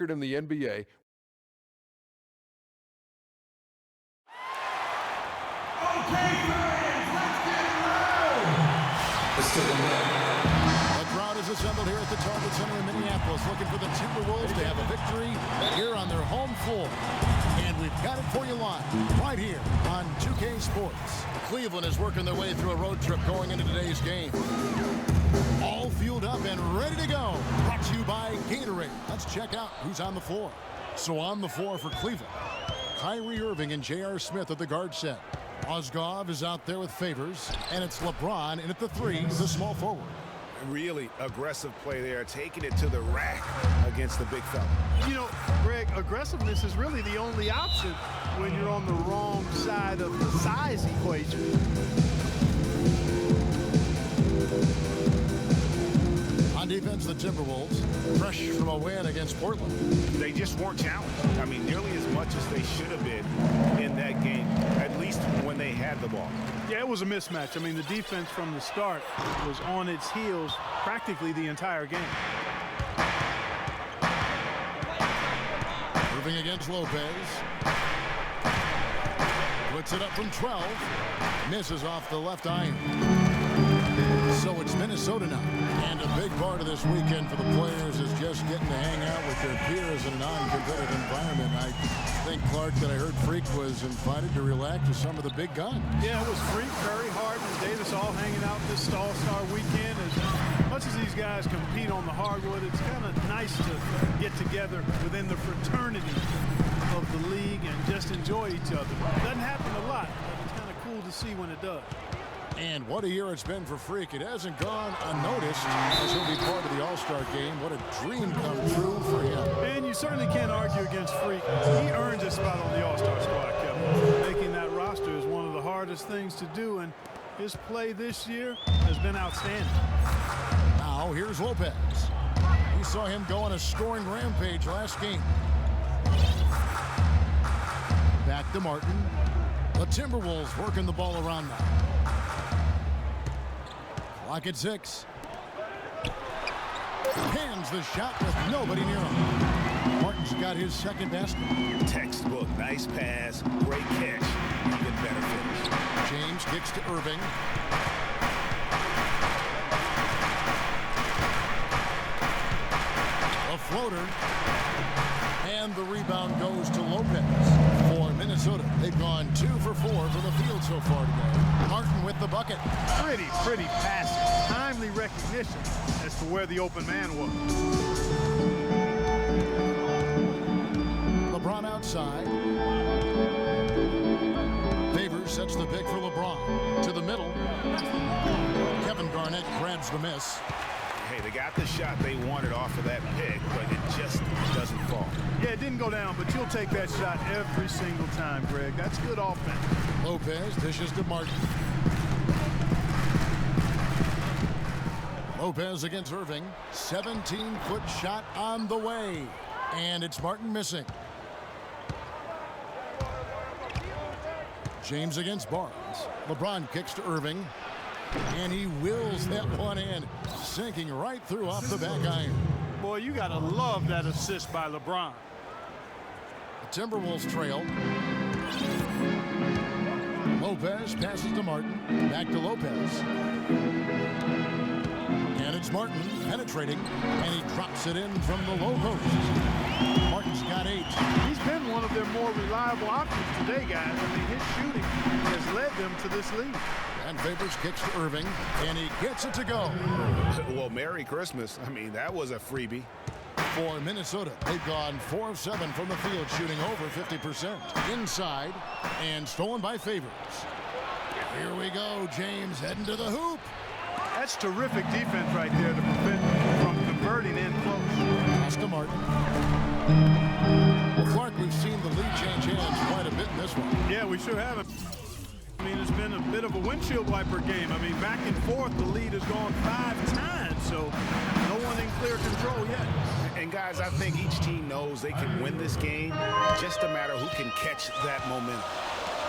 in the NBA. The crowd is assembled here at the Target Center in Minneapolis, looking for the Timberwolves to have a victory here on their home floor. And we've got it for you live, right here on 2K Sports. Cleveland is working their way through a road trip going into today's game. All fueled up and ready to go. Brought to you by Gatorade. Let's check out who's on the floor. So on the floor for Cleveland, Kyrie Irving and J.R. Smith at the guard set. Mozgov is out there with Favors, and it's LeBron in at the three, the small forward. Really aggressive play there, taking it to the rack against the big fella. You know, Greg, aggressiveness is really the only option when you're on the wrong side of the size equation. On defense, the Timberwolves, fresh from a win against Portland. They just weren't challenged. I mean, nearly as much as they should have been in that game, at least when they had the ball. Yeah, it was a mismatch. I mean, the defense from the start was on its heels practically the entire game. Moving against Lopez. Puts it up from 12. Misses off the left iron. So it's Minnesota now. And a big part of this weekend for the players is just getting to hang out with their peers in a non-competitive environment. I think, Clark, that I heard Freak was invited to relax with some of the big guns. Yeah, it was Freak, Curry, Harden, and Davis all hanging out this All-Star weekend. As much as these guys compete on the hardwood, it's kind of nice to get together within the fraternity of the league and just enjoy each other. It doesn't happen a lot, but it's kind of cool to see when it does. And what a year it's been for Freak. It hasn't gone unnoticed as he'll be part of the All-Star game. What a dream come true for him. And you certainly can't argue against Freak. He earned his spot on the All-Star squad, Kevin. Making that roster is one of the hardest things to do, and his play this year has been outstanding. Now here's Lopez. We saw him go on a scoring rampage last game. Back to Martin. The Timberwolves working the ball around now. Clock at 6. Hands the shot with nobody near him. Martin's got his second basket. Textbook, nice pass, great catch, even better finish. James kicks to Irving. A floater. And the rebound goes to Lopez. For Minnesota, they've gone 2 for 4 from the field so far today. Martin with the bucket. Pretty passing. Timely recognition as to where the open man was. LeBron outside. Favors sets the pick for LeBron. To the middle. Kevin Garnett grabs the miss. Hey, they got the shot they wanted off of that pick, but it just doesn't fall. Yeah, it didn't go down, but you'll take that shot every single time, Greg. That's good offense. Lopez dishes to Martin. Lopez against Irving. 17-foot shot on the way. And it's Martin missing. James against Barnes. LeBron kicks to Irving. And he wills that one in, sinking right through off the back iron. Boy, you got to love that assist by LeBron. The Timberwolves trail. Lopez passes to Martin. Back to Lopez. And it's Martin penetrating. And he drops it in from the low post. Martin's got 8. He's been one of their more reliable options today, guys. I mean, his shooting has led them to this lead. And Favors kicks to Irving, and he gets it to go. Well, Merry Christmas. I mean, that was a freebie. For Minnesota, they've gone 4 of 7 from the field, shooting over 50%. Inside, and stolen by Favors. Here we go, James heading to the hoop. That's terrific defense right there to prevent from converting in close. Pass to Martin. Well, Clark, we've seen the lead change hands quite a bit in this one. Yeah, we sure have it. I mean, it's been a bit of a windshield wiper game. I mean, back and forth, the lead has gone 5 times, so no one in clear control yet. And guys, I think each team knows they can win this game, just a matter who can catch that momentum.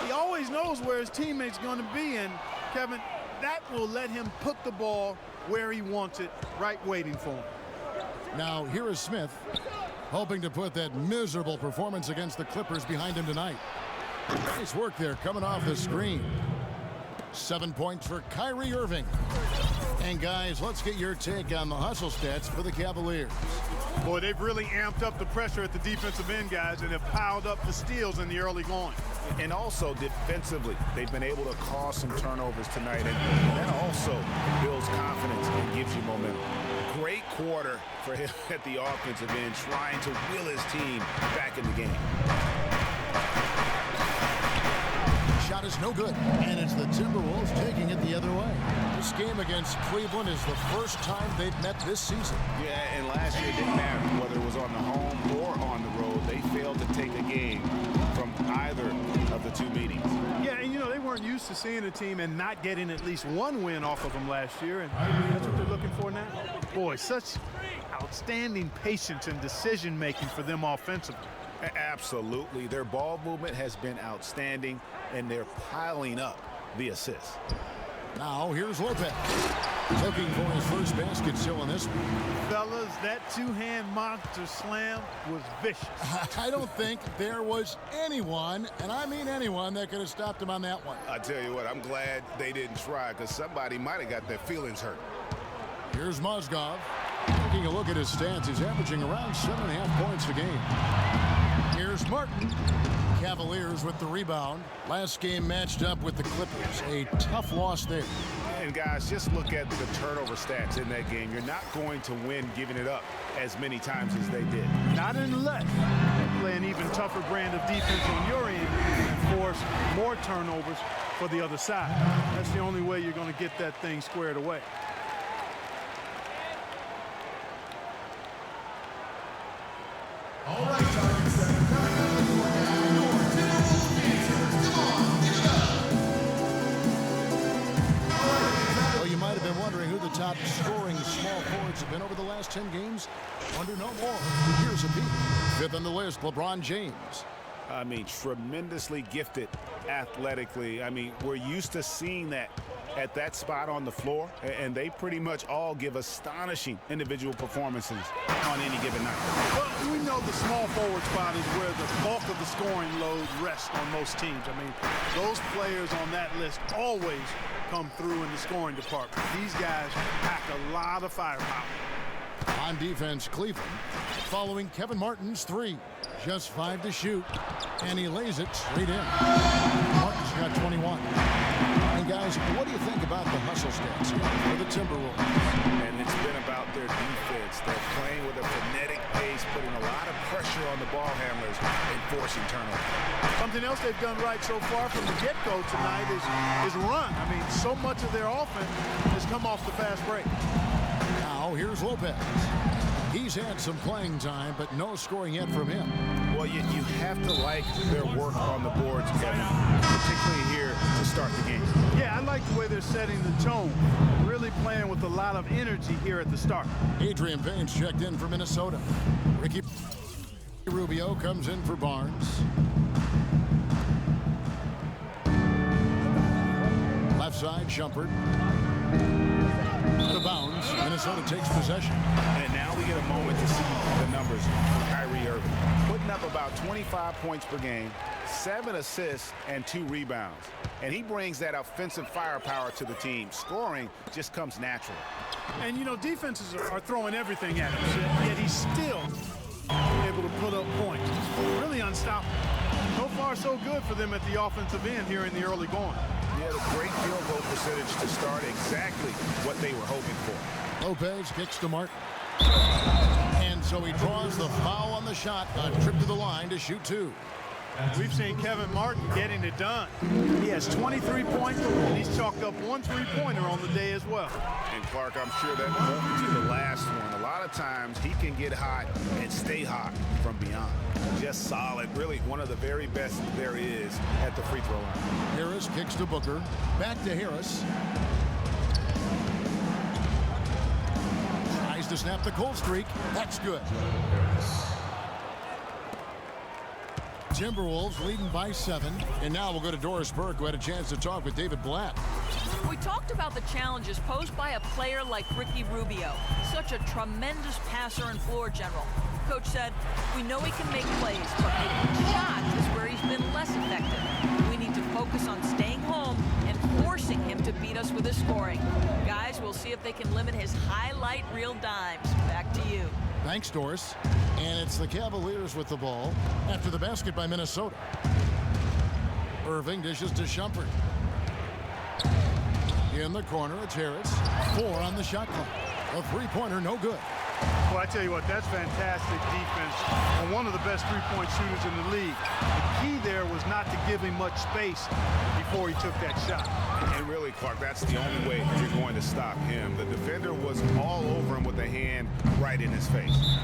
He always knows where his teammate's going to be, and Kevin, that will let him put the ball where he wants it, right waiting for him. Now, here is Smith. hoping to put that miserable performance against the Clippers behind him tonight. Nice work there coming off the screen. 7 points for Kyrie Irving. And guys, let's get your take on the hustle stats for the Cavaliers. Boy, they've really amped up the pressure at the defensive end, guys, and have piled up the steals in the early going. And also defensively, they've been able to cause some turnovers tonight, and that also builds confidence and gives you momentum. Great quarter for him at the offensive end, trying to will his team back in the game. Shot is no good, and it's the Timberwolves taking it the other way. This game against Cleveland is the first time they've met this season. Yeah, and last year it didn't matter whether it was on the home or on the road. They failed to take a game from either of the two meetings. Yeah, and they weren't used to seeing a team and not getting at least one win off of them last year, and that's what they're looking for now. Boy, such outstanding patience and decision-making for them offensively. Absolutely. Their ball movement has been outstanding, and they're piling up the assists. Now, here's Lopez. Looking for his first basket still in this one. Fellas, that two-hand monster slam was vicious. I don't think there was anyone, and I mean anyone, that could have stopped him on that one. I tell you what, I'm glad they didn't try, because somebody might have got their feelings hurt. Here's Mozgov. Taking a look at his stats, he's averaging around 7.5 points a game. Here's Martin. Cavaliers with the rebound. Last game matched up with the Clippers. A tough loss there. And guys, just look at the turnover stats in that game. You're not going to win giving it up as many times as they did. Not unless you play an even tougher brand of defense on your end and force more turnovers for the other side. That's the only way you're going to get that thing squared away. All right, target setter. Well, you might have been wondering who the top scoring small forwards have been over the last 10 games. Wonder no more. Here's a peek. Fifth on the list, LeBron James. I mean, tremendously gifted athletically. I mean, we're used to seeing that at that spot on the floor, and they pretty much all give astonishing individual performances on any given night. Well, we know the small forward spot is where the bulk of the scoring load rests on most teams. I mean, those players on that list always come through in the scoring department. These guys pack a lot of firepower. On defense, Cleveland following Kevin Martin's three. Just 5 to shoot, and he lays it straight in. Martin's got 21. And guys, what do you think about the hustle stats here for the Timberwolves? And it's been about their defense. They're playing with a frenetic pace, putting a lot of pressure on the ball handlers and forcing turnovers. Something else they've done right so far from the get-go tonight is run. I mean, so much of their offense has come off the fast break. Now, here's Lopez. He's had some playing time, but no scoring yet from him. Well, you have to like their work on the boards, Kevin, particularly here to start the game. Yeah, I like the way they're setting the tone. Really playing with a lot of energy here at the start. Adrian Payne's checked in for Minnesota. Ricky Rubio comes in for Barnes. Left side, Shumpert. Out of bounds, Minnesota takes possession. And now we get a moment to see the numbers for Kyrie Irving. Putting up about 25 points per game, 7 assists, and 2 rebounds. And he brings that offensive firepower to the team. Scoring just comes naturally. And, defenses are throwing everything at him, yet he's still able to put up points. Really unstoppable. So far, so good for them at the offensive end here in the early going. He had a great field goal percentage to start, exactly what they were hoping for. Lopez kicks to Martin. And so he draws the foul on the shot, a trip to the line to shoot 2. We've seen Kevin Martin getting it done. He has 23 points, and he's chalked up 1 3-pointer on the day as well. And Clark, I'm sure that won't be the last one. A lot of times he can get hot and stay hot from beyond. Just solid, really one of the very best there is at the free throw line. Harris kicks to Booker. Back to Harris. Tries to snap the cold streak. That's good. Timberwolves leading by 7. And now we'll go to Doris Burke, who had a chance to talk with David Blatt. We talked about the challenges posed by a player like Ricky Rubio, such a tremendous passer and floor general. coach said, we know he can make plays, but making shots is where he's been less effective. We need to focus on staying home and forcing him to beat us with his scoring. Guys, we'll see if they can limit his highlight reel dimes. Back to you. Thanks, Doris. And it's the Cavaliers with the ball after the basket by Minnesota. Irving dishes to Shumpert. In the corner, it's Harris. 4 on the shot clock. A three-pointer, no good. Well, I tell you what, that's fantastic defense on one of the best three-point shooters in the league. The key there was not to give him much space before he took that shot. And really, Clark, that's the only way you're going to stop him. The defender was all over him with a hand right in his face.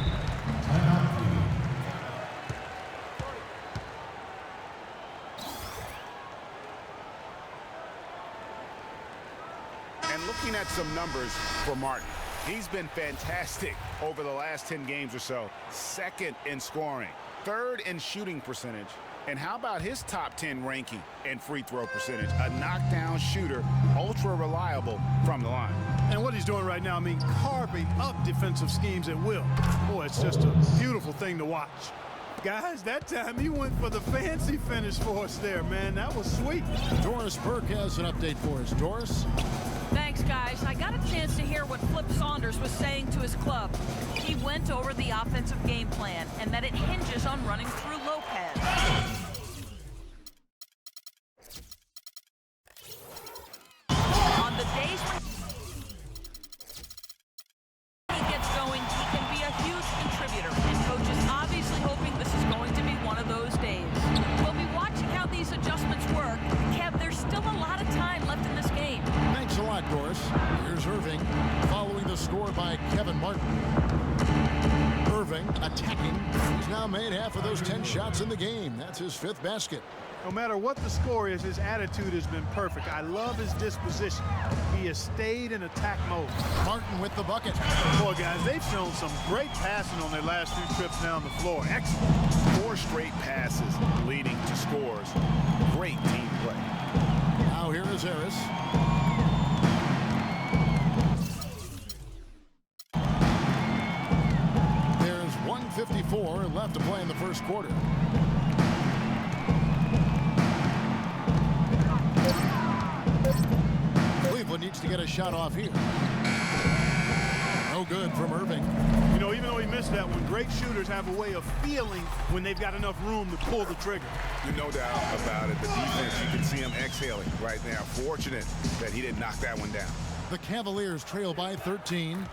And looking at some numbers for Martin, he's been fantastic over the last 10 games or so. 2nd in scoring, 3rd in shooting percentage. And how about his top 10 ranking and free throw percentage? A knockdown shooter, ultra reliable from the line. And what he's doing right now, I mean, carving up defensive schemes at will. Boy, it's just a beautiful thing to watch. Guys, that time he went for the fancy finish for us there, man. That was sweet. Doris Burke has an update for us. Doris? Thanks, guys. I got a chance to hear what Flip Saunders was saying to his club. He went over the offensive game plan and that it hinges on running through Lopez. On the days when he gets going, he can be a huge contributor, and coach is obviously hoping this is going to be one of those days. We'll be watching how these adjustments work. Kev, there's still a lot of time left in this game. Thanks a lot, Doris. Here's Irving following the score by Kevin Martin. Irving attacking. He's now made half of those 10 shots in the game. That's his 5th basket. No matter what the score is, his attitude has been perfect. I love his disposition. He has stayed in attack mode. Martin with the bucket. Boy, guys, they've shown some great passing on their last few trips down the floor. Excellent. 4 straight passes leading to scores. Great team play. Now here is Harris. There's 1:54 left to play in the first quarter. Cleveland needs to get a shot off here. No good from Irving. You know, even though he missed that one, great shooters have a way of feeling when they've got enough room to pull the trigger. No doubt about it. The defense, you can see him exhaling right now. Fortunate that he didn't knock that one down. The Cavaliers trail by 13.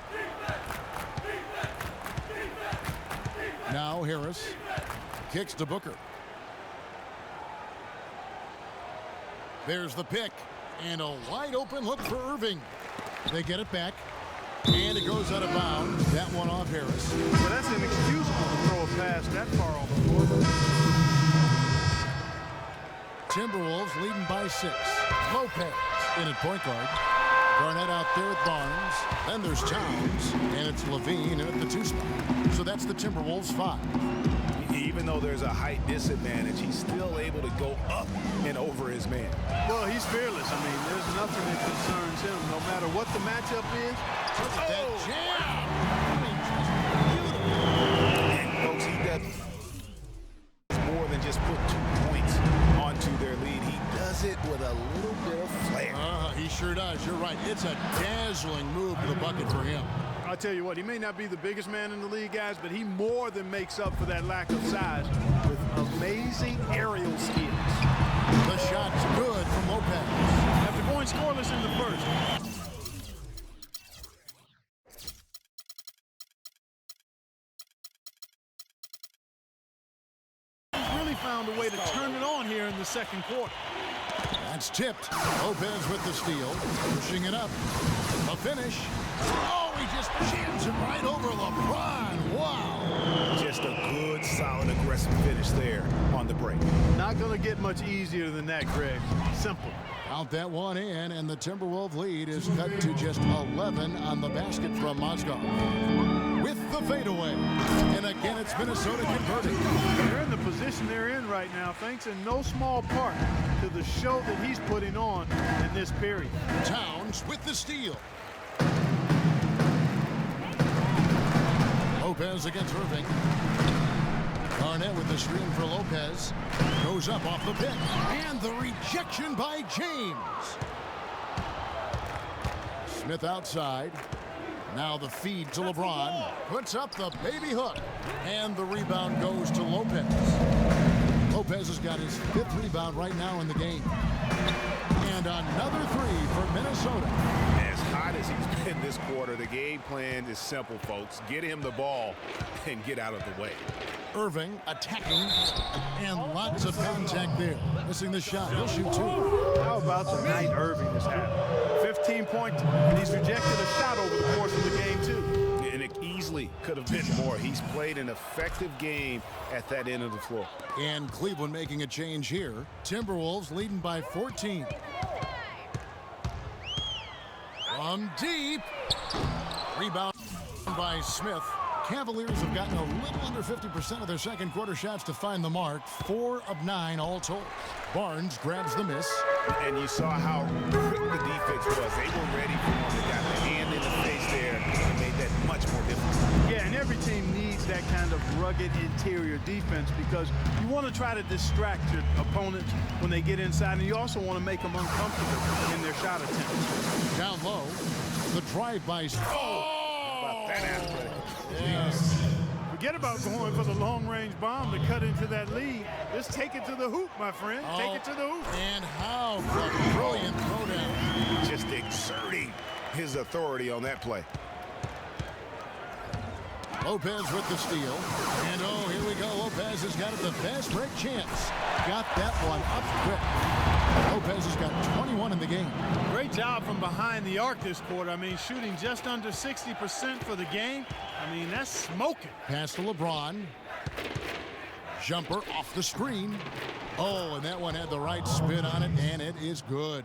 Now Harris kicks to Booker. There's the pick. And a wide open look for Irving. They get it back. And it goes out of bounds. That one off Harris. Well, that's inexcusable to throw a pass that far on the floor. Timberwolves leading by 6. Lopez in at point guard. Garnett out there with Barnes. Then there's Towns. And it's Levine in at the 2 spot. So that's the Timberwolves 5. Even though there's a height disadvantage, he's still able to go up and over his man. Well, he's fearless. I mean, there's nothing that concerns him, no matter what the matchup is. Look at that jam! And folks, he does more than just put 2 points onto their lead. He does it with a little bit of flair. He sure does. You're right. It's a dazzling move to the bucket for him. I'll tell you what, he may not be the biggest man in the league, guys, but he more than makes up for that lack of size with amazing aerial skills. The shot's good from Lopez. After going scoreless in the first. He's really found a way to turn it on here in the second quarter. That's tipped. Lopez with the steal. Pushing it up. A finish. Oh, he just jams it right over LeBron. Wow. Just a good, solid, aggressive finish there on the break. Not going to get much easier than that, Greg. Simple. Count that one in, and the Timberwolves lead is cut to just 11 on the basket from Mozgov. With the fadeaway. And again, it's Minnesota converting. They're in the position they're in right now, thanks in no small part to the show that he's putting on in this period. Towns with the steal. Lopez against Irving. Barnett with the screen for Lopez. Goes up off the pick. And the rejection by James. Smith outside. Now the feed to LeBron. Puts up the baby hook. And the rebound goes to Lopez. Lopez has got his 5th rebound right now in the game. And another 3 for Minnesota. As hot as he's been this quarter, the game plan is simple, folks. Get him the ball and get out of the way. Irving attacking, and lots of contact there. Missing the shot. He'll shoot 2. How about the night Irving has had? 15 points, and he's rejected a shot over the course of the game, too. And it easily could have been more. He's played an effective game at that end of the floor. And Cleveland making a change here. Timberwolves leading by 14. From deep. Rebound by Smith. Cavaliers have gotten a little under 50% of their second quarter shots to find the mark. 4 of 9 all told. Barnes grabs the miss. And you saw how quick the defense was. They were ready for him. They got the hand in the face there and made that much more difficult. Yeah, and every team needs that kind of rugged interior defense because you want to try to distract your opponent when they get inside, and you also want to make them uncomfortable in their shot attempts. Down low. The drive by... About that athletic. Yes. Forget about going for the long-range bomb to cut into that lead. Just take it to the hoop, my friend. Take it to the hoop. And how brilliant throwdown. Just exerting his authority on that play. Lopez with the steal. And oh, here we go. Lopez has got the fast break chance. Got that one up quick. Lopez has got 21 in the game. Great job from behind the arc this quarter. I mean, shooting just under 60% for the game. I mean, that's smoking. Pass to LeBron. Jumper off the screen. Oh, and that one had the right spin on it, and it is good.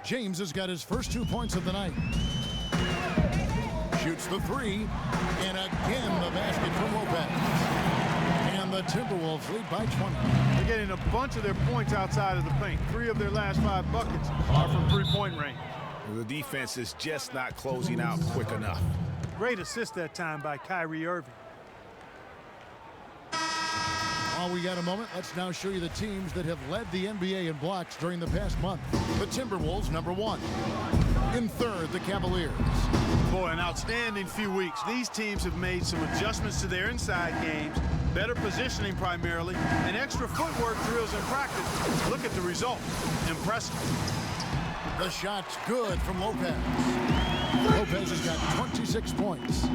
James has got his first 2 points of the night. Shoots the 3, and again the basket from Lopez. And the Timberwolves lead by 20. They're getting a bunch of their points outside of the paint. 3 of their last 5 buckets are from three-point range. The defense is just not closing out quick enough. Great assist that time by Kyrie Irving. While we got a moment, let's now show you the teams that have led the NBA in blocks during the past month. The Timberwolves, number 1. In third, the Cavaliers. Boy, an outstanding few weeks. These teams have made some adjustments to their inside games, better positioning primarily, and extra footwork drills in practice. Look at the result. Impressive. The shot's good from Lopez. Lopez has got 26 points.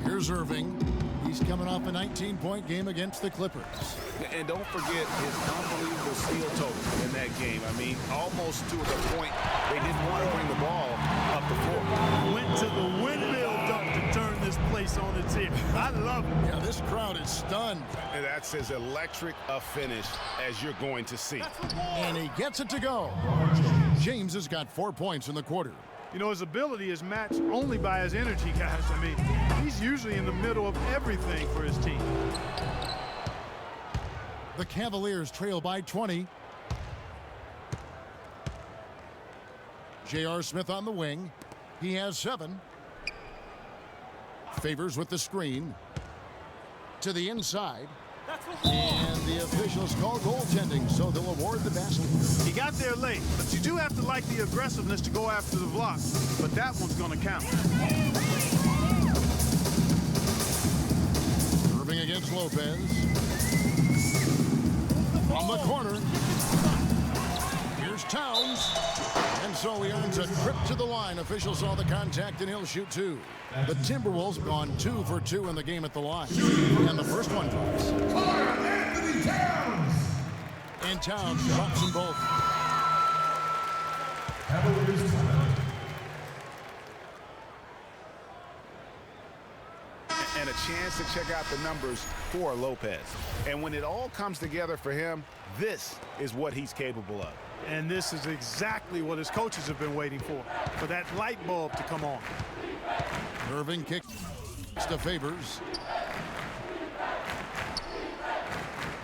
Here's Irving. He's coming off a 19-point game against the Clippers. And don't forget his unbelievable steal total in that game. I mean, almost to the point they didn't want to bring the ball up the floor. Went to the windmill dunk to turn this place on its ear. I love it. Yeah, this crowd is stunned. And that's as electric a finish as you're going to see. And he gets it to go. James has got 4 points in the quarter. You know, his ability is matched only by his energy, guys. I mean, he's usually in the middle of everything for his team. The Cavaliers trail by 20. J.R. Smith on the wing. He has 7. Favors with the screen. To the inside. And the officials call goaltending, so they'll award the basket. He got there late, but you do have to like the aggressiveness to go after the block. But that one's going to count. Irving against Lopez. From the corner. Here's Towns. And so he earns a trip to the line. Officials saw the contact, and he'll shoot 2. The Timberwolves have gone 2 for 2 in the game at the line. And the first one drops. Anthony Towns. And Towns drops them both. Cavaliers timeout. And a chance to check out the numbers for Lopez. And when it all comes together for him, this is what he's capable of. And this is exactly what his coaches have been waiting for that light bulb to come on. Irving kicks to Favors.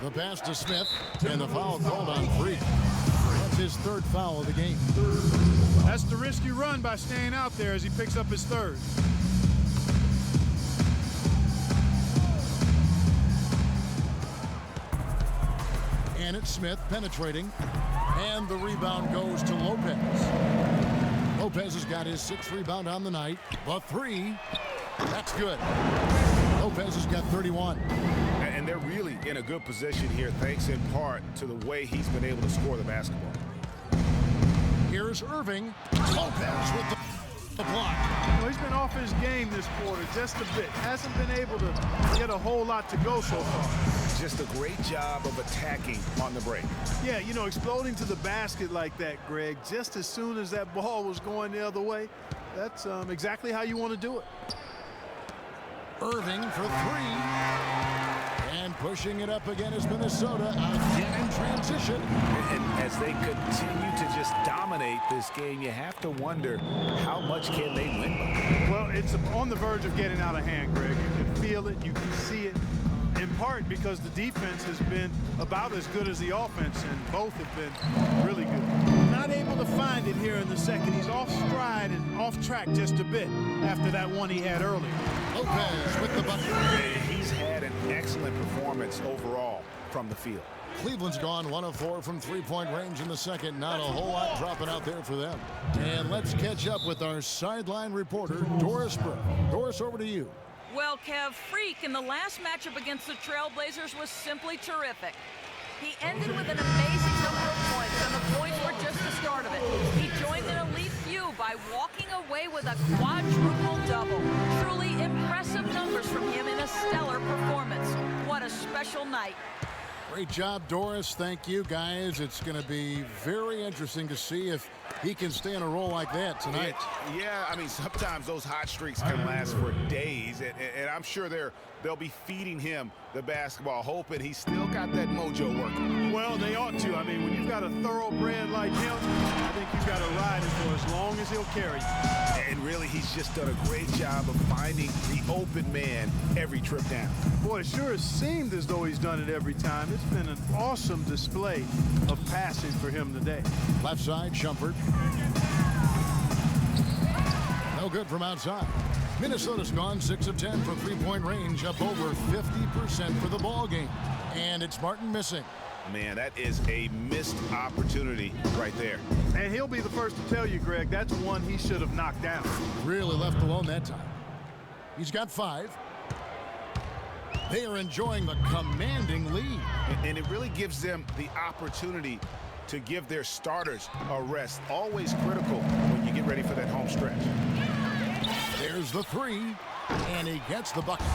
The pass to Smith, and the foul called on Freak. That's his 3rd foul of the game. That's the risk you run by staying out there as he picks up his 3rd. And it's Smith penetrating. And the rebound goes to Lopez. Lopez has got his 6th rebound on the night. The 3. That's good. Lopez has got 31. And they're really in a good position here, thanks in part to the way he's been able to score the basketball. Here's Irving. Lopez with the block. Well, he's been off his game this quarter just a bit. Hasn't been able to get a whole lot to go so far. Just a great job of attacking on the break. Yeah, you know, exploding to the basket like that, Greg, just as soon as that ball was going the other way, that's exactly how you want to do it. Irving for 3. And pushing it up again is Minnesota. Again in transition. And as they continue to just dominate this game, you have to wonder how much can they win by? Well, it's on the verge of getting out of hand, Greg. You can feel it, you can see it, in part because the defense has been about as good as the offense, and both have been really good. Not able to find it here in the second. He's off stride and off track just a bit after that one he had earlier. Lopez with the bucket. He's had an excellent performance overall from the field. Cleveland's gone 1 of 4 from 3-point range in the second. Not a whole lot dropping out there for them. And let's catch up with our sideline reporter, Doris Burke. Doris, over to you. Well, Kev, Freak in the last matchup against the Trailblazers was simply terrific. He ended with an amazing number of points, and the points were just the start of it. He joined an elite few by walking away with a quadruple double. Truly impressive numbers from him in a stellar performance. What a special night. Great job, Doris. Thank you, guys. It's going to be very interesting to see if he can stay in a role like that tonight. Yeah, I mean, sometimes those hot streaks can last for days, and I'm sure they'll be feeding him the basketball, hoping he's still got that mojo working. Well, they ought to. I mean, when you've got a thoroughbred like him, I think you've got to ride him for as long as he'll carry. And really, he's just done a great job of finding the open man every trip down. Boy, it sure has seemed as though he's done it every time. It's been an awesome display of passing for him today. Left side, Shumpert. No good from outside. Minnesota's gone 6 of 10 from 3-point range, up over 50% for the ball game. And it's Martin missing. Man, that is a missed opportunity right there. And he'll be the first to tell you, Greg, that's one he should have knocked down. Really left alone that time. He's got 5. They are enjoying the commanding lead. And it really gives them the opportunity to give their starters a rest. Always critical when you get ready for that home stretch. There's the 3, and he gets the bucket.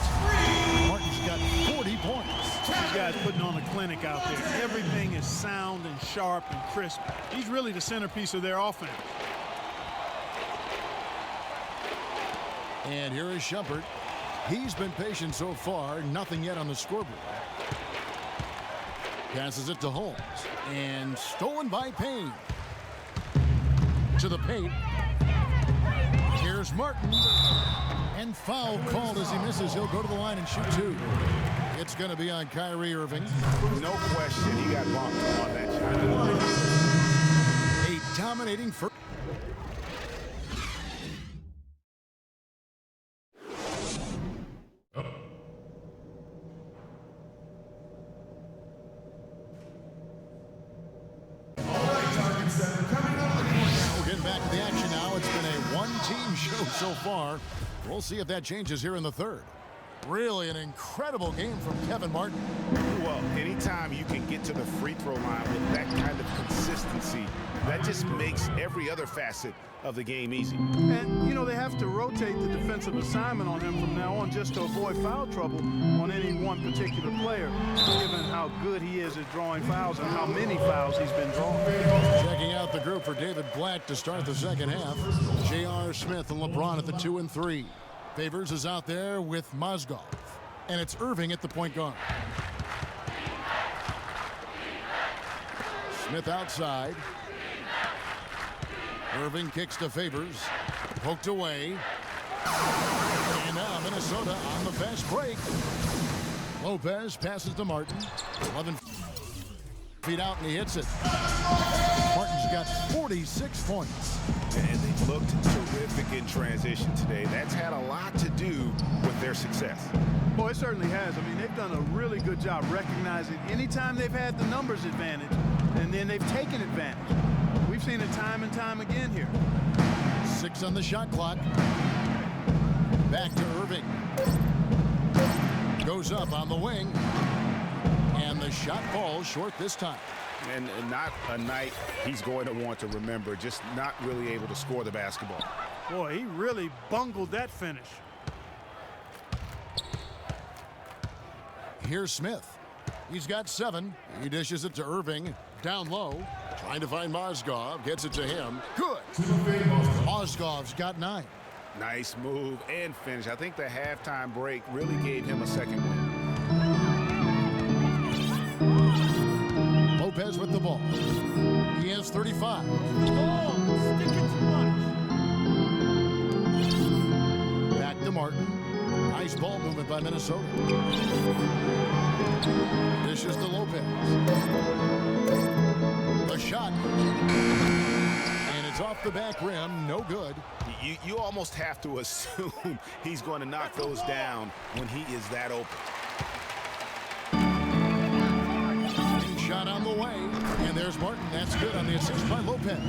Martin's got 40 points. These guys putting on a clinic out there. Everything is sound and sharp and crisp. He's really the centerpiece of their offense. And here is Shumpert. He's been patient so far, nothing yet on the scoreboard. Passes it to Holmes, and stolen by Payne. To the paint. Here's Martin. And foul called as he misses. He'll go to the line and shoot 2. It's going to be on Kyrie Irving. No question, he got bumped on that shot. A dominating first. So far, we'll see if that changes here in the third. Really an incredible game from Kevin Martin. Well, anytime you can get to the free throw line with that kind of consistency, that just makes every other facet of the game easy. And, you know, they have to rotate the defensive assignment on him from now on just to avoid foul trouble on any one particular player, given how good he is at drawing fouls and how many fouls he's been drawing. Checking out the group for David Black to start the second half. J.R. Smith and LeBron at the 2 and 3. Favors is out there with Mozgov. And it's Irving at the point guard. Smith outside. Irving kicks to Favors. Poked away. And now Minnesota on the fast break. Lopez passes to Martin. 11 feet out and he hits it. Martin's got 46 points. And they looked terrific in transition today. That's had a lot to do with their success. Boy, it certainly has. I mean, they've done a really good job recognizing anytime they've had the numbers advantage, and then they've taken advantage. We've seen it time and time again here. 6 on the shot clock. Back to Irving. Goes up on the wing. And the shot falls short this time. And not a night he's going to want to remember, just not really able to score the basketball. Boy, he really bungled that finish. Here's Smith. He's got 7. He dishes it to Irving. Down low. Trying to find Mozgov. Gets it to him. Good. Mozgov's got 9. Nice move and finish. I think the halftime break really gave him a second win. Lopez with the ball. He has 35. Back to Martin. Nice ball movement by Minnesota. Dishes to Lopez. The shot. And it's off the back rim. No good. You almost have to assume he's going to knock those down when he is that open. Shot on the way. And there's Martin. That's good on the assist by Lopez.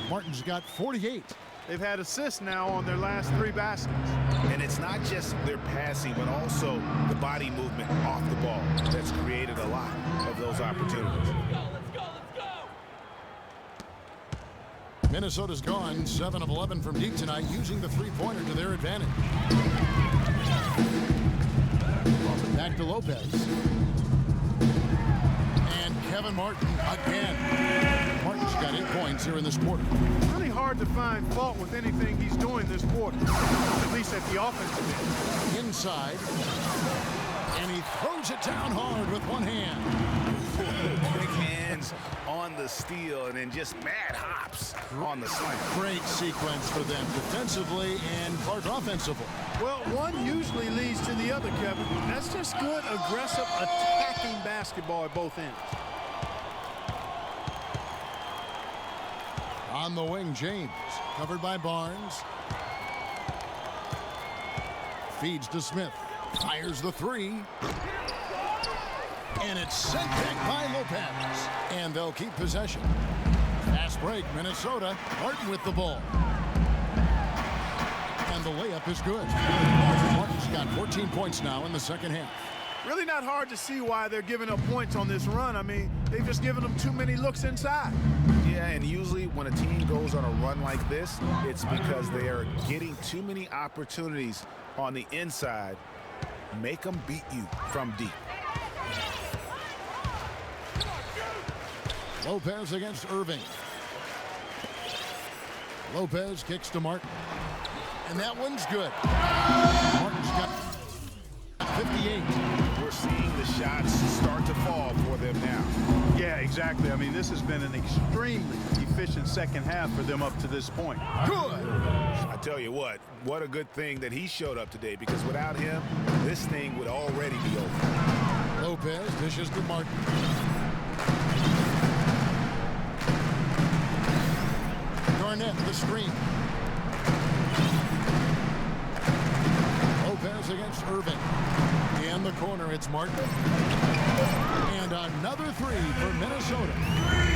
Martin's got 48. They've had assists now on their last 3 baskets. And it's not just their passing, but also the body movement off the ball that's created a lot of those opportunities. Minnesota's gone 7 of 11 from deep tonight, using the three-pointer to their advantage. Back to Lopez. And Kevin Martin again. Martin's got 8 points here in this quarter. Really hard to find fault with anything he's doing this quarter, at least at the offensive end. Inside. And he throws it down hard with one hand. Quick hands on the steal and then just mad hops on the slam. Great sequence for them defensively and Clark offensively. Well, one usually leads to the other, Kevin. That's just good, aggressive, attacking basketball at both ends. On the wing, James. Covered by Barnes. Feeds to Smith. Fires the 3. And it's sent back by Lopez. And they'll keep possession. Fast break, Minnesota. Martin with the ball. And the layup is good. Martin's got 14 points now in the second half. Really not hard to see why they're giving up points on this run. I mean, they've just given them too many looks inside. Yeah, and usually when a team goes on a run like this, it's because they are getting too many opportunities on the inside. Make them beat you from deep. Lopez against Irving. Lopez kicks to Martin. And that one's good. Martin's got 58. We're seeing the shots start to fall for them now. Yeah, exactly. I mean, this has been an extremely efficient second half for them up to this point. Good. I tell you what a good thing that he showed up today, because without him, this thing would already be over. Lopez dishes to Martin. Garnett the screen. Lopez against Irving. In the corner, it's Martin. And another 3 for Minnesota.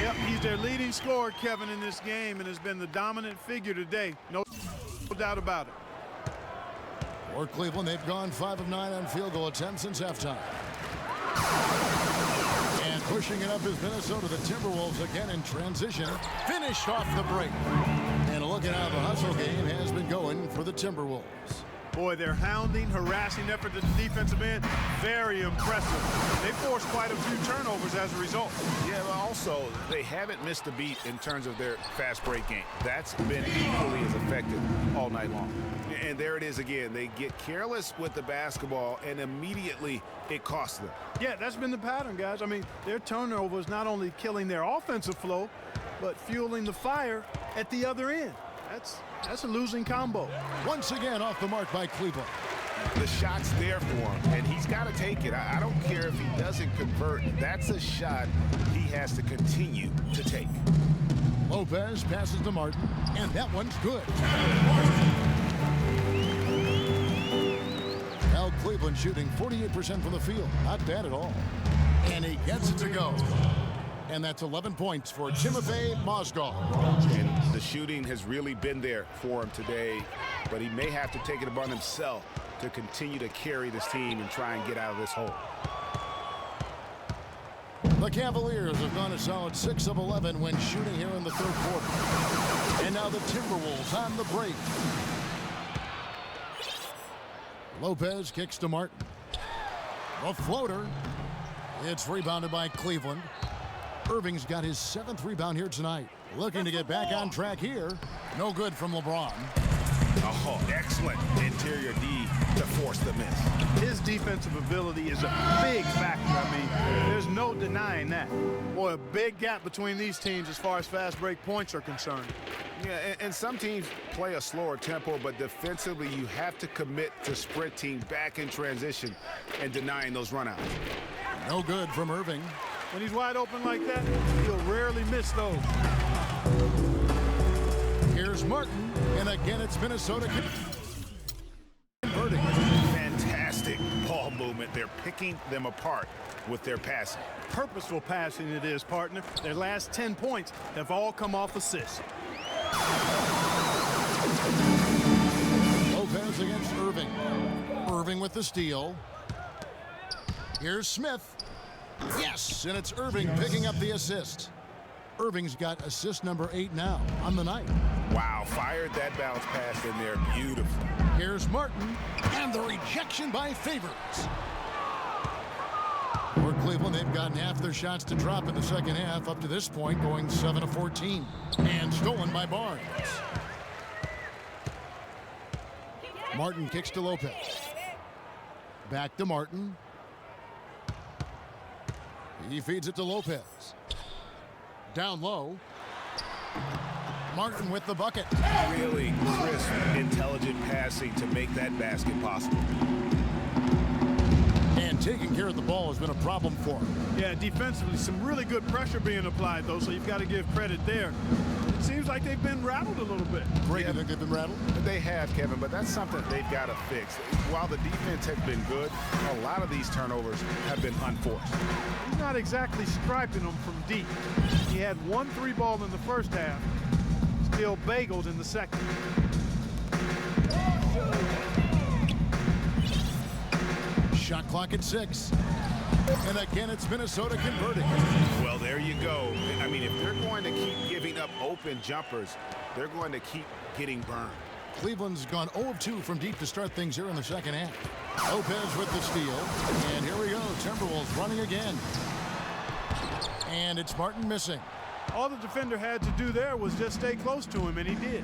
Yep, he's their leading scorer, Kevin, in this game, and has been the dominant figure today. No doubt about it. For Cleveland, they've gone 5 of 9 on field goal attempts since halftime. And pushing it up is Minnesota. The Timberwolves again in transition. Finished off the break. And a look at how the hustle game has been going for the Timberwolves. Boy, their hounding, harassing effort at the defensive end, very impressive. They forced quite a few turnovers as a result. Yeah, but also, they haven't missed a beat in terms of their fast break game. That's been equally as effective all night long. And there it is again. They get careless with the basketball, and immediately it costs them. Yeah, that's been the pattern, guys. I mean, their turnovers not only killing their offensive flow, but fueling the fire at the other end. That's a losing combo. Once again off the mark by Cleveland. The shot's there for him, and he's got to take it. I don't care if he doesn't convert. That's a shot he has to continue to take. Lopez passes to Martin, and that one's good. Now Cleveland shooting 48% from the field. Not bad at all. And he gets it to go. And that's 11 points for Timofey Mozgov. And the shooting has really been there for him today, but he may have to take it upon himself to continue to carry this team and try and get out of this hole. The Cavaliers have gone a solid 6 of 11 when shooting here in the third quarter. And now the Timberwolves on the break. Lopez kicks to Martin. A floater. It's rebounded by Cleveland. Irving's got his 7th rebound here tonight. Looking to get back on track here. No good from LeBron. Oh, excellent interior D to force the miss. His defensive ability is a big factor. I mean, there's no denying that. Boy, a big gap between these teams as far as fast break points are concerned. Yeah, and some teams play a slower tempo, but defensively you have to commit to sprinting back in transition and denying those runouts. No good from Irving. When he's wide open like that, he'll rarely miss those. Here's Martin, and again it's Minnesota converting. Fantastic ball movement. They're picking them apart with their passing. Purposeful passing it is, partner. Their last 10 points have all come off assists. Lopez against Irving. Irving with the steal. Here's Smith. Yes, and it's Irving picking up the assist. Irving's got assist number 8 now on the night. Wow, fired that bounce pass in there beautifully. Here's Martin, and the rejection by Favors. For Cleveland, they've gotten half their shots to drop in the second half up to this point, going 7 of 14. And stolen by Barnes. Martin kicks to Lopez. Back to Martin. He feeds it to Lopez. Down low. Martin with the bucket. Really crisp, intelligent passing to make that basket possible. And taking care of the ball has been a problem for him. Yeah, defensively, some really good pressure being applied, though, so you've got to give credit there. It seems like they've been rattled a little bit. Great, you think they've been rattled? They have, Kevin, but that's something they've got to fix. While the defense has been good, a lot of these turnovers have been unforced. He's not exactly striping them from deep. He had 1 3-ball in the first half, still bageled in the second. Shot clock at 6. And again, it's Minnesota converting. Well, there you go. I mean, if they're going to keep giving up open jumpers, they're going to keep getting burned. Cleveland's gone 0 of 2 from deep to start things here in the second half. Lopez with the steal. And here we go. Timberwolves running again. And it's Martin missing. All the defender had to do there was just stay close to him, and he did.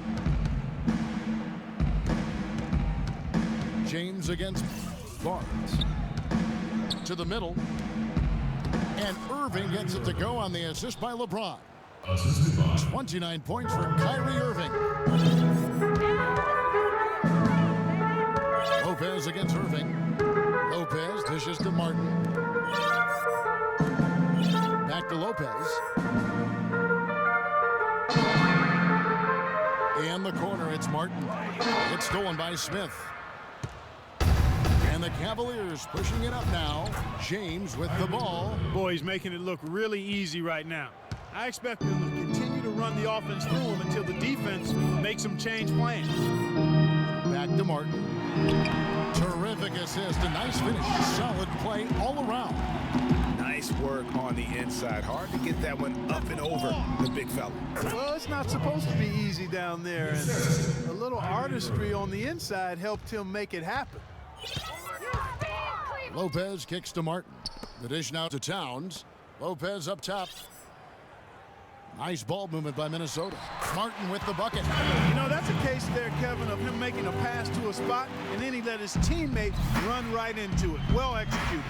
James against Barnes. To the middle. And Irving gets it to go on the assist by LeBron. 29 points for Kyrie Irving. Lopez against Irving. Lopez dishes to Martin. Back to Lopez. In the corner, it's Martin. It's stolen by Smith. And the Cavaliers pushing it up now. James with the ball. Boy, he's making it look really easy right now. I expect them to continue to run the offense through him until the defense makes them change plans. Back to Martin. Terrific assist. A nice finish. Solid play all around. Nice work on the inside. Hard to get that one up and over the big fella. Well, it's not supposed to be easy down there. And a little artistry on the inside helped him make it happen. Lopez kicks to Martin. The dish now to Towns. Lopez up top. Nice ball movement by Minnesota. Martin with the bucket. You know, that's a case there, Kevin, of him making a pass to a spot, and then he let his teammate run right into it. Well executed.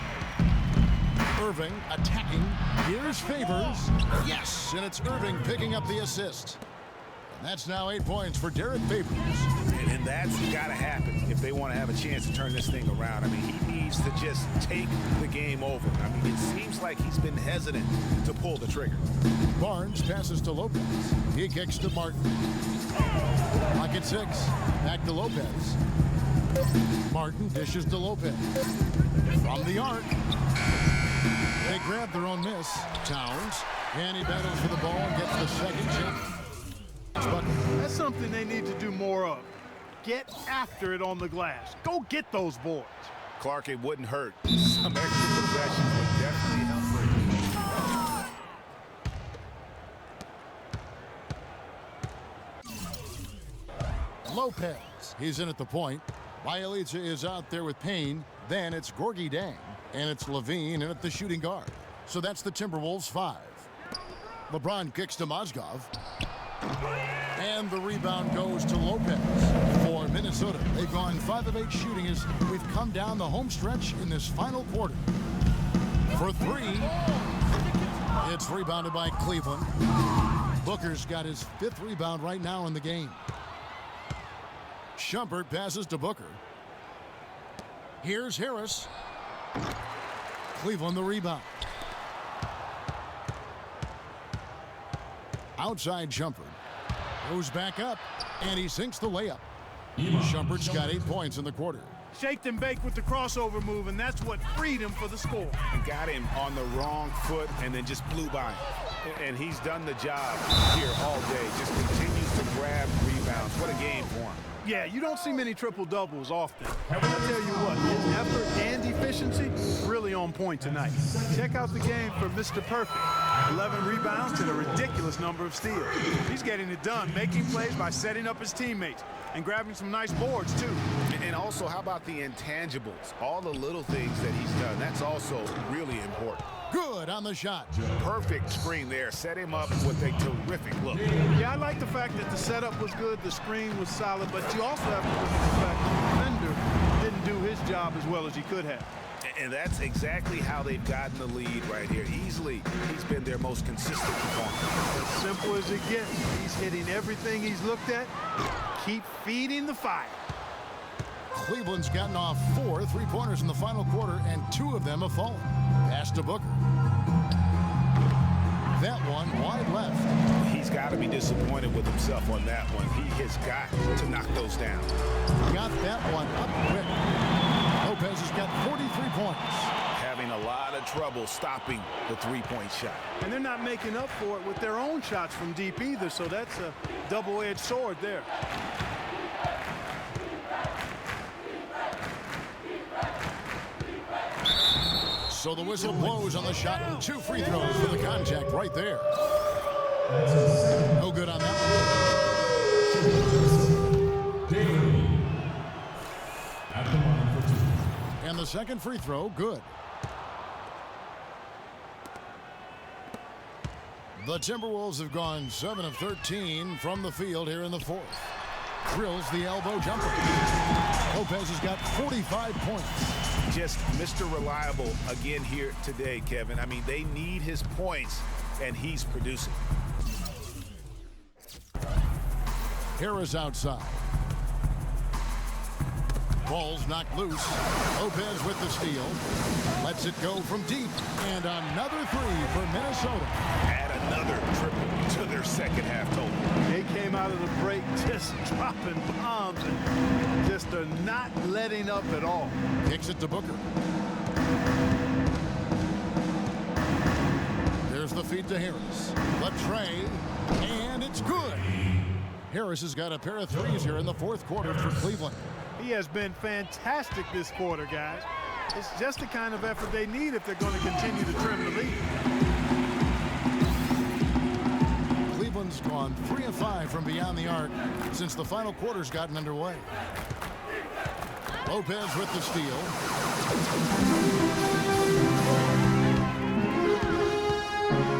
Irving attacking. Here's Favors. Yes, and it's Irving picking up the assist. That's now 8 points for Derek Favors. And that's got to happen if they want to have a chance to turn this thing around. I mean, he needs to just take the game over. I mean, it seems like he's been hesitant to pull the trigger. Barnes passes to Lopez. He kicks to Martin. Clock at 6. Back to Lopez. Martin dishes to Lopez. From the arc. They grab their own miss. Towns. And he battles for the ball and gets the second chance. That's something they need to do more of. Get after it on the glass. Go get those boards. Clark, it wouldn't hurt. Some extra possessions would definitely help. Lopez. He's in at the point. Bialica is out there with Payne. Then it's Gorgie Dang. And it's Levine in at the shooting guard. So that's the Timberwolves 5. LeBron kicks to Mozgov. And the rebound goes to Lopez for Minnesota. They've gone 5 of 8 shooting as we've come down the home stretch in this final quarter. For 3, it's rebounded by Cleveland. Booker's got his 5th rebound right now in the game. Shumpert passes to Booker. Here's Harris. Cleveland the rebound. Outside Shumpert. Goes back up, and he sinks the layup. Shumpert's got 8 points in the quarter. Shaked and baked with the crossover move, and that's what freed him for the score. And got him on the wrong foot and then just blew by him. And he's done the job here all day. Just continues to grab rebounds. What a game for him. Yeah, you don't see many triple-doubles often. But I'll tell you what, his effort and efficiency really on point tonight. Check out the game for Mr. Perfect. 11 rebounds and a ridiculous number of steals. He's getting it done, making plays by setting up his teammates and grabbing some nice boards, too. And also, how about the intangibles? All the little things that he's done. That's also really important. Good on the shot. Perfect screen there. Set him up with a terrific look. Yeah, I like the fact that the setup was good, the screen was solid, but you also have to look at the fact that the defender didn't do his job as well as he could have. And that's exactly how they've gotten the lead right here. Easily, he's been their most consistent performer. As simple as it gets. He's hitting everything he's looked at. Keep feeding the fire. Cleveland's gotten off 4 3-pointers in the final quarter, and 2 of them have fallen. Pass to Booker. That one wide left. He's got to be disappointed with himself on that one. He has got to knock those down. Got that one up quick. Lopez has got 43 points. Having a lot of trouble stopping the three-point shot. And they're not making up for it with their own shots from deep either, so that's a double-edged sword there. So the whistle blows on the shot, and 2 free throws for the contact right there. No good on that one. And the second free throw, good. The Timberwolves have gone 7 of 13 from the field here in the 4th. Drills the elbow jumper. Lopez has got 45 points. Just Mr. Reliable again here today, Kevin. I mean, they need his points, and he's producing. Harris outside. Ball's knocked loose. Lopez with the steal. Lets it go from deep. And another 3 for Minnesota. Add another triple to their second half total. They came out of the break just dropping bombs and just are not letting up at all. Kicks it to Booker. There's the feed to Harris. The tray. And it's good. Harris has got a pair of 3s here in the 4th quarter for Cleveland. He has been fantastic this quarter, guys. It's just the kind of effort they need if they're going to continue to trim the lead. Cleveland's gone 3 of 5 from beyond the arc since the final quarter's gotten underway. Lopez with the steal.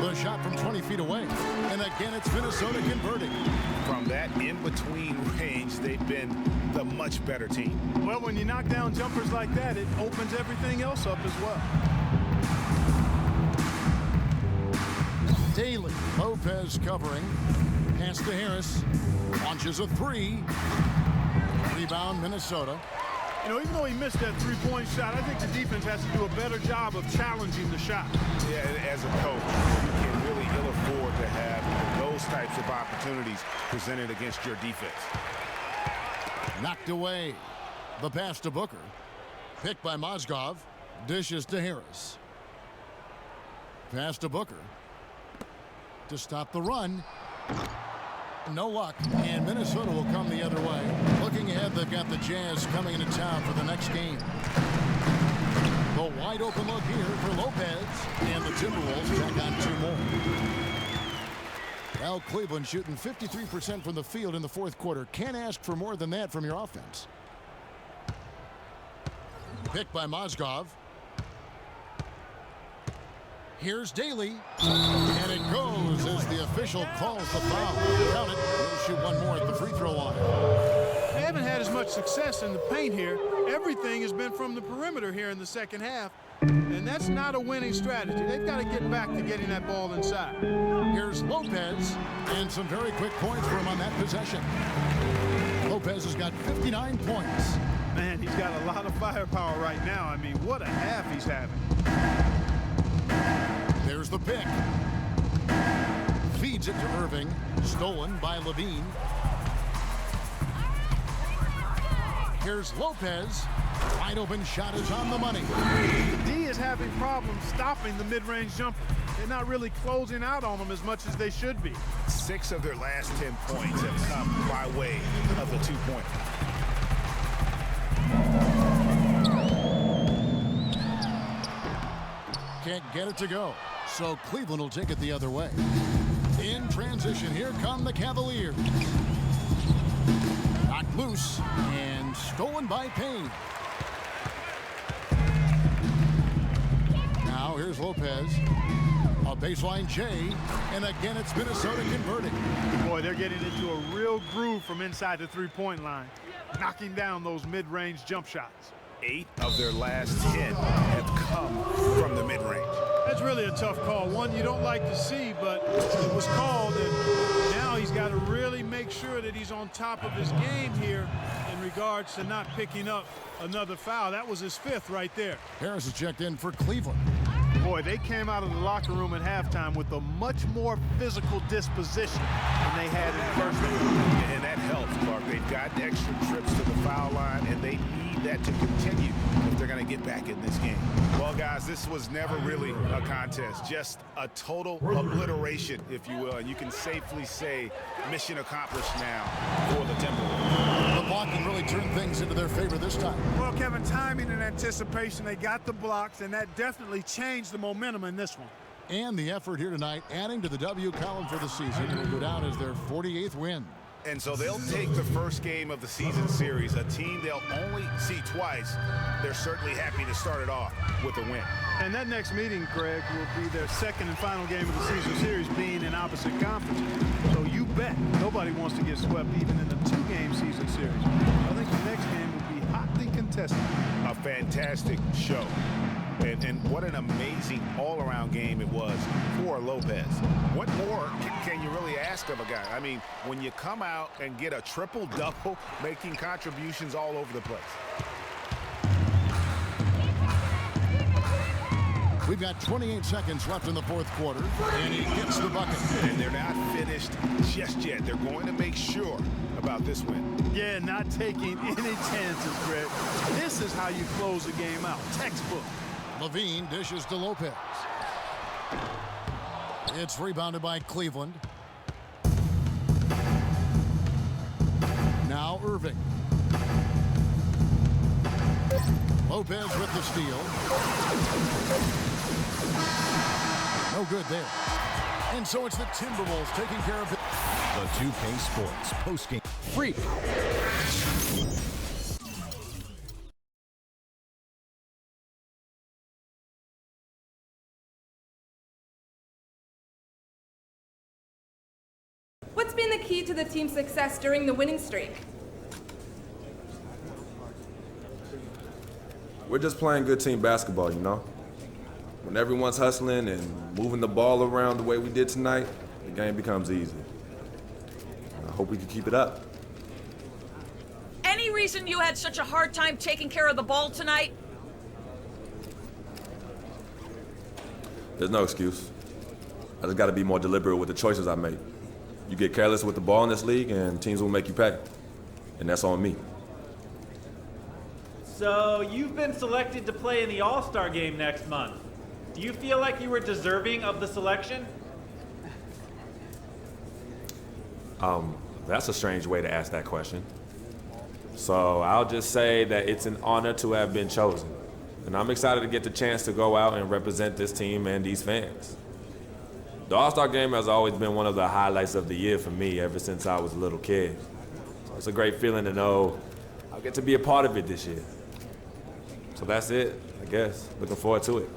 The shot from 20 feet away. And again, it's Minnesota converting. From that in-between range, they've been the much better team. Well, when you knock down jumpers like that, it opens everything else up as well. Daly. Lopez covering. Pass to Harris. Launches a three. Rebound, Minnesota. You know, even though he missed that three-point shot, I think the defense has to do a better job of challenging the shot. Yeah, as a coach, you can really ill afford to have those types of opportunities presented against your defense. Knocked away. The pass to Booker. Picked by Mozgov. Dishes to Harris. Pass to Booker. To stop the run. No luck, and Minnesota will come the other way. Looking ahead, they've got the Jazz coming into town for the next game. The wide open look here for Lopez, and the Timberwolves tack on two more. Well, Cleveland shooting 53% from the field in the fourth quarter. Can't ask for more than that from your offense. Picked by Mozgov. Here's Daly, and it goes as the official calls the foul. Count it. He'll shoot one more at the free throw line. They haven't had as much success in the paint here. Everything has been from the perimeter here in the second half, and that's not a winning strategy. They've got to get back to getting that ball inside. Here's Lopez, and some very quick points for him on that possession. Lopez has got 59 points. Man, he's got a lot of firepower right now. I mean, what a half he's having. There's the pick. Feeds it to Irving. Stolen by Levine. Here's Lopez. Wide open shot is on the money. D is having problems stopping the mid-range jumper. They're not really closing out on them as much as they should be. 6 of their last 10 points have come by way of the two-point. Can't get it to go. So Cleveland will take it the other way. In transition, here come the Cavaliers. Knocked loose and stolen by Payne. Now here's Lopez. A baseline J, and again it's Minnesota converting. Boy, they're getting into a real groove from inside the three-point line, knocking down those mid-range jump shots. 8 of their last 10 have come from the mid-range. That's really a tough call. One you don't like to see, but it was called, and now he's got to really make sure that he's on top of his game here in regards to not picking up another foul. That was his 5th right there. Harris is checked in for Cleveland. Boy, they came out of the locker room at halftime with a much more physical disposition than they had in the first half. And that helps, Clark. They've got extra trips to the foul line, and they need that to continue if they're going to get back in this game. Well, guys, this was never really a contest, just a total obliteration, if you will. And you can safely say mission accomplished now for the Timberwolves. The blocking really turned things into their favor this time. Well, Kevin, timing and anticipation, they got the blocks, and that definitely changed the momentum in this one. And the effort here tonight, adding to the W column for the season, will go down as their 48th win. And so they'll take the first game of the season series, a team they'll only see twice. They're certainly happy to start it off with a win. And that next meeting, Craig, will be their second and final game of the season series, being in opposite conference. So you bet nobody wants to get swept even in the 2-game season series. I think the next game will be hotly contested. A fantastic show. And what an amazing all-around game it was for Lopez. What more can you really ask of a guy? I mean, when you come out and get a triple-double, making contributions all over the place. We've got 28 seconds left in the fourth quarter, and he gets the bucket. And they're not finished just yet. They're going to make sure about this win. Yeah, not taking any chances, Greg. This is how you close a game out. Textbook. Levine dishes to Lopez. It's rebounded by Cleveland. Now Irving. Lopez with the steal. No good there. And so it's the Timberwolves taking care of it. The 2K Sports postgame free. What's been the key to the team's success during the winning streak? We're just playing good team basketball, you know? When everyone's hustling and moving the ball around the way we did tonight, the game becomes easy. I hope we can keep it up. Any reason you had such a hard time taking care of the ball tonight? There's no excuse. I just got to be more deliberate with the choices I make. You get careless with the ball in this league, and teams will make you pay. And that's on me. So, you've been selected to play in the All-Star game next month. Do you feel like you were deserving of the selection? That's a strange way to ask that question. So I'll just say that it's an honor to have been chosen. And I'm excited to get the chance to go out and represent this team and these fans. The All-Star game has always been one of the highlights of the year for me ever since I was a little kid. So it's a great feeling to know I'll get to be a part of it this year. So that's it, I guess. Looking forward to it.